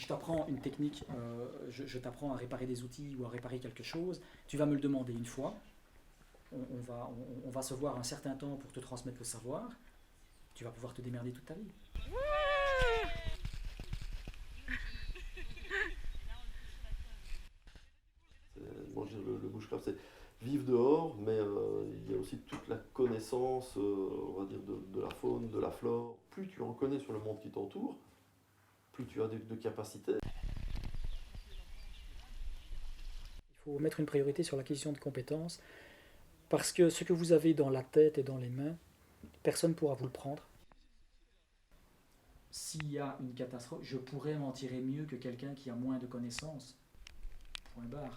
je t'apprends une technique, je t'apprends à réparer des outils ou à réparer quelque chose, tu vas me le demander une fois, on va se voir un certain temps pour te transmettre le savoir, tu vas pouvoir te démerder toute ta vie. Moi, je dirais le bushcraft, c'est vivre dehors, mais il y a aussi toute la connaissance, on va dire, de la faune, de la flore. Plus tu en connais sur le monde qui t'entoure, plus tu as de capacités. Il faut mettre une priorité sur l'acquisition de compétences, parce que ce que vous avez dans la tête et dans les mains, personne ne pourra vous le prendre. S'il y a une catastrophe, je pourrais m'en tirer mieux que quelqu'un qui a moins de connaissances. Point barre.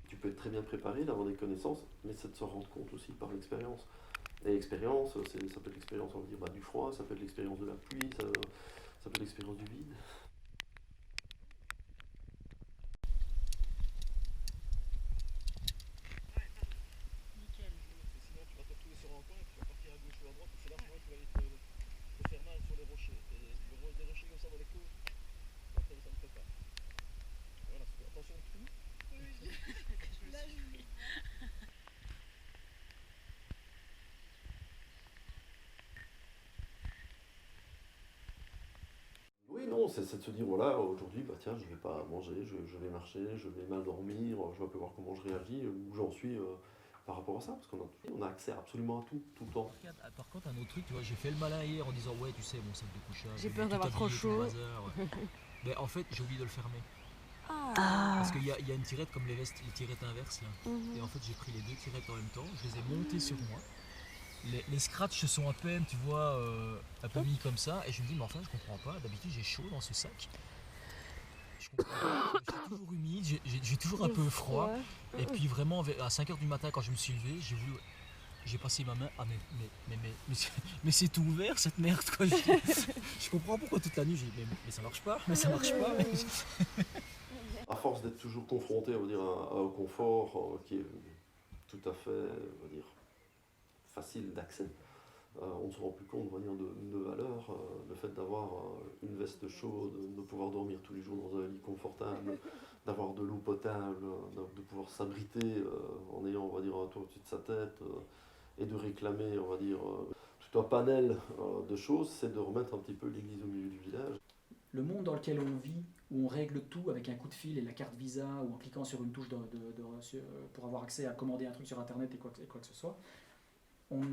Tu peux être très bien préparé, d'avoir des connaissances, mais c'est de se rendre compte aussi par l'expérience. Et l'expérience, ça peut être l'expérience, on va dire, du froid, ça peut être l'expérience de la pluie, ça peut être l'expérience du vide. Sinon, tu vas te retrouver sur un coin et tu vas partir à gauche ou à droite, et c'est là que tu vas aller te faire mal sur les rochers. Et des rochers comme ça dans les côtes, ça ne fait pas. Voilà, attention au trou. Oui, non, c'est de se dire, voilà, aujourd'hui, bah tiens, je vais pas manger, je vais marcher, je vais mal dormir, je vais un peu voir comment je réagis, où j'en suis par rapport à ça, parce on a accès absolument à tout le temps. Par contre, un autre truc, tu vois, j'ai fait le malin hier en disant ouais, tu sais, mon sac de couchage, J'ai je peur vais tout d'avoir trop habiller, tout le chaud. bazar. Mais en fait, j'ai oublié de le fermer. Ah. Parce qu'il y a une tirette comme les vestes, les tirettes inverses là. Et en fait, j'ai pris les deux tirettes en même temps, je les ai montées sur moi. Les scratchs se sont à peine, tu vois, un peu mis comme ça. Et je me dis, mais enfin, je comprends pas. D'habitude, j'ai chaud dans ce sac. Je comprends pas. Je suis toujours humide, j'ai toujours un peu froid. Et puis vraiment, à 5h du matin, quand je me suis levé, j'ai passé ma main. Ah, mais c'est tout ouvert cette merde quoi. Je comprends pourquoi toute la nuit j'ai dit, mais ça marche pas, mais ça marche pas. À force d'être toujours confronté, on va dire, à un confort qui est tout à fait, on va dire, facile d'accès, on ne se rend plus compte, on va dire, de valeur. Le fait d'avoir une veste chaude, de pouvoir dormir tous les jours dans un lit confortable, d'avoir de l'eau potable, de pouvoir s'abriter en ayant, on va dire, un toit au-dessus de sa tête, et de réclamer, on va dire, tout un panel de choses, c'est de remettre un petit peu l'église au milieu du village. Le monde dans lequel on vit, où on règle tout avec un coup de fil et la carte Visa, ou en cliquant sur une touche pour avoir accès à commander un truc sur Internet et quoi que ce soit, on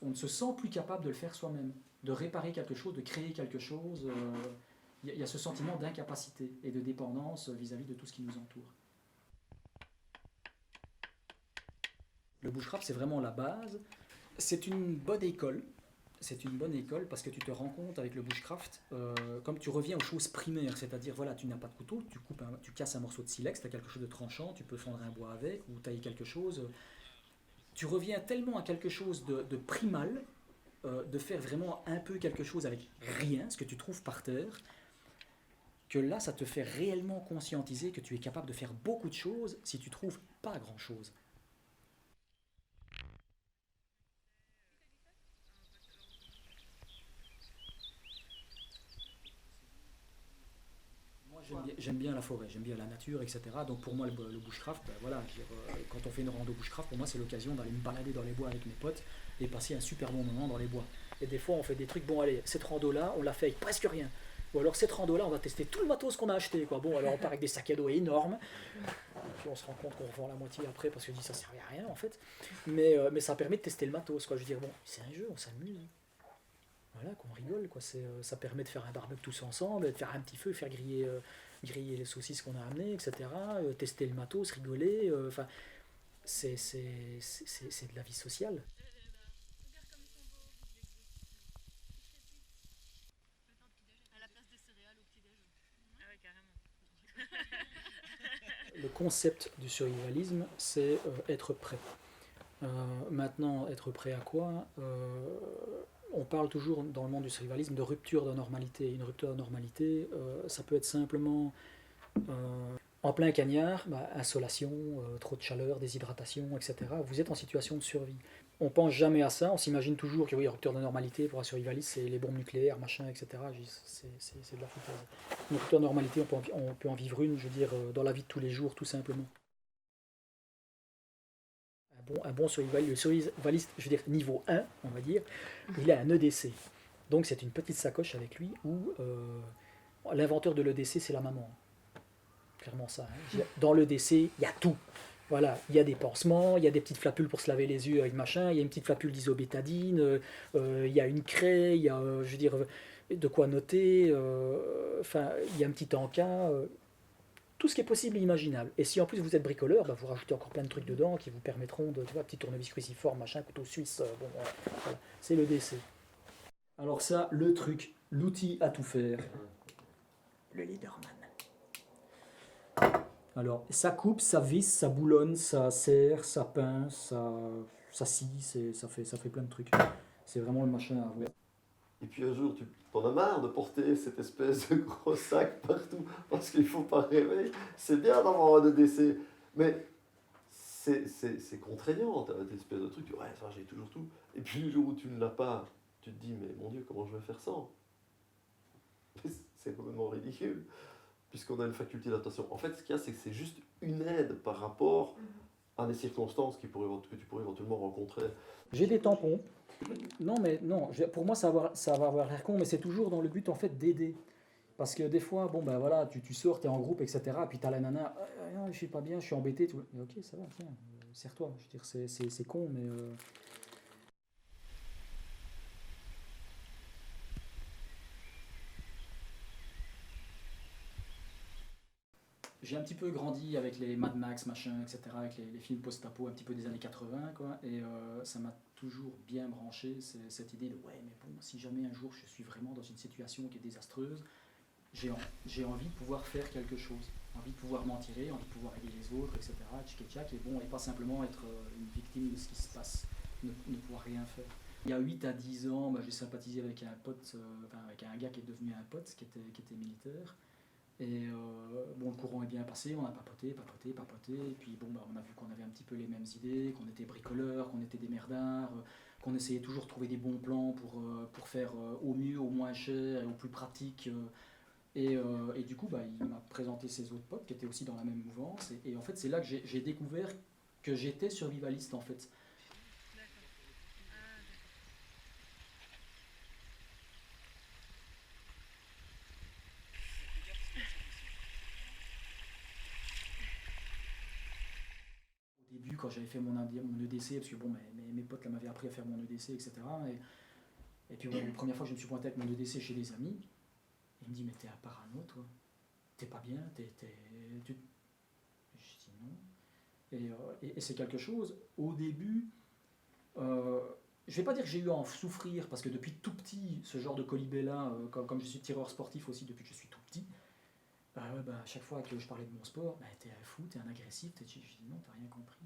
ne se sent plus capable de le faire soi-même, de réparer quelque chose, de créer quelque chose. Il y a ce sentiment d'incapacité et de dépendance vis-à-vis de tout ce qui nous entoure. Le bushcraft, c'est vraiment la base. C'est une bonne école. C'est une bonne école parce que tu te rends compte avec le bushcraft, comme tu reviens aux choses primaires, c'est-à-dire voilà, tu n'as pas de couteau, tu casses un morceau de silex, tu as quelque chose de tranchant, tu peux fendre un bois avec ou tailler quelque chose. Tu reviens tellement à quelque chose de primal, de faire vraiment un peu quelque chose avec rien, ce que tu trouves par terre, que là, ça te fait réellement conscientiser que tu es capable de faire beaucoup de choses si tu trouves pas grand-chose. Moi, j'aime bien la forêt, j'aime bien la nature, etc. Donc pour moi, le bushcraft, ben voilà, quand on fait une rando bushcraft, pour moi, c'est l'occasion d'aller me balader dans les bois avec mes potes et passer un super bon moment dans les bois. Et des fois, on fait des trucs, bon, allez, cette rando-là, on l'a fait avec presque rien. Ou alors, cette rando-là, on va tester tout le matos qu'on a acheté, quoi. Bon, alors on part avec des sacs à dos énormes. Et puis on se rend compte qu'on revend la moitié après parce que ça servait à rien, en fait. Mais ça permet de tester le matos, quoi. Je veux dire, bon, c'est un jeu, on s'amuse. Voilà, qu'on rigole, quoi. Ça permet de faire un barbecue tous ensemble, de faire un petit feu, faire griller les saucisses qu'on a amenées, etc. Tester le matos, rigoler. Enfin, c'est de la vie sociale. Le concept du survivalisme, c'est être prêt. Maintenant, être prêt à quoi on parle toujours dans le monde du survivalisme de rupture de normalité. Une rupture de normalité, ça peut être simplement En plein cagnard, bah, insolation, trop de chaleur, déshydratation, etc. Vous êtes en situation de survie. On pense jamais à ça, on s'imagine toujours que oui, rupture de normalité pour un survivaliste, c'est les bombes nucléaires, machin, etc. C'est de la foutaise. Une rupture de normalité, on peut en vivre une, je veux dire, dans la vie de tous les jours, tout simplement. Un bon survivaliste, le survivaliste, je veux dire, niveau 1, on va dire, il a un EDC. Donc c'est une petite sacoche avec lui où l'inventeur de l'EDC, c'est la maman. Clairement ça. Hein. Dans l'EDC, il y a tout. Voilà, il y a des pansements, il y a des petites flapules pour se laver les yeux avec machin, il y a une petite flapule d'isobétadine, il y a une craie, il y a, je veux dire, de quoi noter, enfin, il y a un petit encas, tout ce qui est possible et imaginable. Et si en plus vous êtes bricoleur, bah, vous rajoutez encore plein de trucs dedans qui vous permettront de, tu vois, petit tournevis cruciforme, machin, couteau suisse, bon, voilà. C'est le DC. Alors ça, le truc, l'outil à tout faire, le Leaderman. Alors, ça coupe, ça visse, ça boulonne, ça serre, ça peint, ça scie, ça fait plein de trucs. C'est vraiment le machin à avoir. Et puis un jour, tu t'en as marre de porter cette espèce de gros sac partout, parce qu'il ne faut pas rêver. C'est bien d'avoir un EDC, mais c'est contraignant, t'as cette espèce de truc, ouais, ça j'ai toujours tout. Et puis le jour où tu ne l'as pas, tu te dis, mais mon Dieu, comment je vais faire sans? C'est complètement ridicule, puisqu'on a une faculté d'adaptation. En fait, ce qu'il y a, c'est que c'est juste une aide par rapport à des circonstances que tu pourrais éventuellement rencontrer. J'ai des tampons. Non, mais non, pour moi, ça va avoir l'air con, mais c'est toujours dans le but, en fait, d'aider. Parce que des fois, bon, ben voilà, tu sors, t'es en groupe, etc. Puis t'as la nana, je suis pas bien, je suis embêté. Tout. Mais ok, ça va, tiens, serre-toi. Je veux dire, c'est con, mais. J'ai un petit peu grandi avec les Mad Max, machin, etc., avec les films post-apo un petit peu des années 80, quoi, et ça m'a toujours bien branché, cette idée de ouais, mais bon, si jamais un jour je suis vraiment dans une situation qui est désastreuse, j'ai envie de pouvoir faire quelque chose, envie de pouvoir m'en tirer, envie de pouvoir aider les autres, etc., tchic et bon, et pas simplement être une victime de ce qui se passe, ne pouvoir rien faire. Il y a 8 à 10 ans, bah, j'ai sympathisé avec un pote, avec un gars qui est devenu un pote, qui était militaire. Et bon, le courant est bien passé, on a papoté, et puis bon, bah, on a vu qu'on avait un petit peu les mêmes idées, qu'on était bricoleurs, qu'on était des merdards, qu'on essayait toujours de trouver des bons plans pour faire au mieux, au moins cher et au plus pratique. Et du coup, bah, il m'a présenté ses autres potes qui étaient aussi dans la même mouvance, et en fait, c'est là que j'ai découvert que j'étais survivaliste en fait. Au début, quand j'avais fait mon EDC, parce que bon, mes potes m'avaient appris à faire mon EDC, etc. Et puis bon, la première fois que je me suis pointé avec mon EDC chez des amis, il me dit, mais t'es un parano, toi. T'es pas bien, Je dis non. Et c'est quelque chose, au début, je vais pas dire que j'ai eu à en souffrir, parce que depuis tout petit, ce genre de colibé-là, comme je suis tireur sportif aussi depuis que je suis tout petit, à chaque fois que je parlais de mon sport, t'es un fou, t'es un agressif, je dis non, t'as rien compris,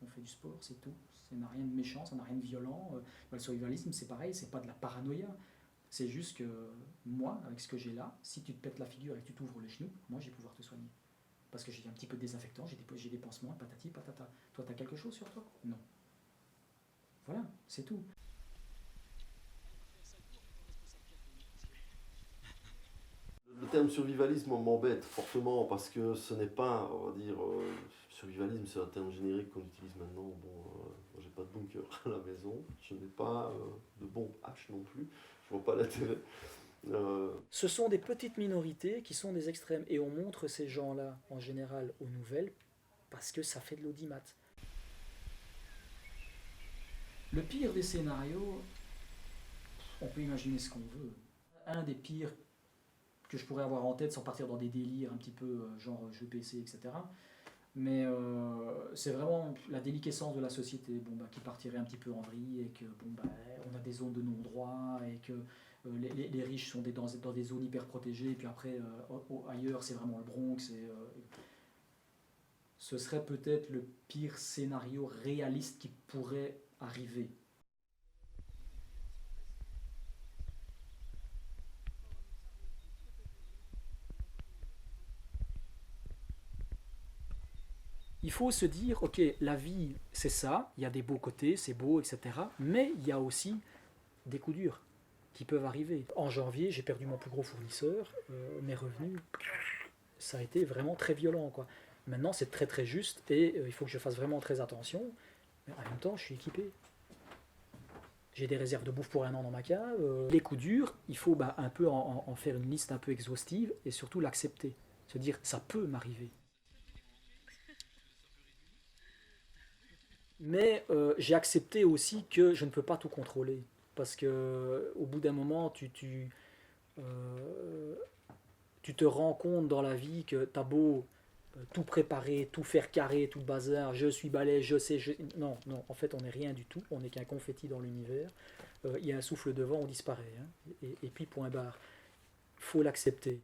on fait du sport, c'est tout, ça n'a rien de méchant, ça n'a rien de violent. Le survivalisme, c'est pareil, c'est pas de la paranoïa, c'est juste que moi, avec ce que j'ai là, si tu te pètes la figure et que tu t'ouvres les genoux, moi je vais pouvoir te soigner. Parce que j'ai un petit peu de désinfectant, j'ai des pansements, patati, patata. Toi, t'as quelque chose sur toi? Non. Voilà, c'est tout. Le terme survivalisme m'embête fortement parce que ce n'est pas, on va dire, survivalisme, c'est un terme générique qu'on utilise maintenant. Bon, moi j'ai pas de bunker à la maison, je n'ai pas de bombe H non plus, je vois pas l'intérêt. Ce sont des petites minorités qui sont des extrêmes, et on montre ces gens-là en général aux nouvelles parce que ça fait de l'audimat. Le pire des scénarios, on peut imaginer ce qu'on veut. Un des pires que je pourrais avoir en tête sans partir dans des délires un petit peu genre jeu PC, etc. Mais c'est vraiment la déliquescence de la société, qui partirait un petit peu en vrille, et que on a des zones de non-droit, et que les riches sont dans des zones hyper protégées, et puis après ailleurs c'est vraiment le Bronx. Ce serait peut-être le pire scénario réaliste qui pourrait arriver. il faut se dire, ok, la vie, c'est ça, il y a des beaux côtés, c'est beau, etc. Mais il y a aussi des coups durs qui peuvent arriver. En janvier, j'ai perdu mon plus gros fournisseur, mes revenus, ça a été vraiment très violent, quoi. Maintenant, c'est très très juste et il faut que je fasse vraiment très attention. Mais en même temps, je suis équipé. J'ai des réserves de bouffe pour 1 an dans ma cave. Les coups durs, il faut un peu en faire une liste un peu exhaustive et surtout l'accepter. Se dire, ça peut m'arriver. Mais j'ai accepté aussi que je ne peux pas tout contrôler. Parce que au bout d'un moment, euh, tu te rends compte dans la vie que t'as beau tout préparer, tout faire carré, tout le bazar, je suis balèze, je sais, non, non, en fait on n'est rien du tout, on n'est qu'un confetti dans l'univers, il y a un souffle de vent, on disparaît, hein. Et puis point barre, il faut l'accepter.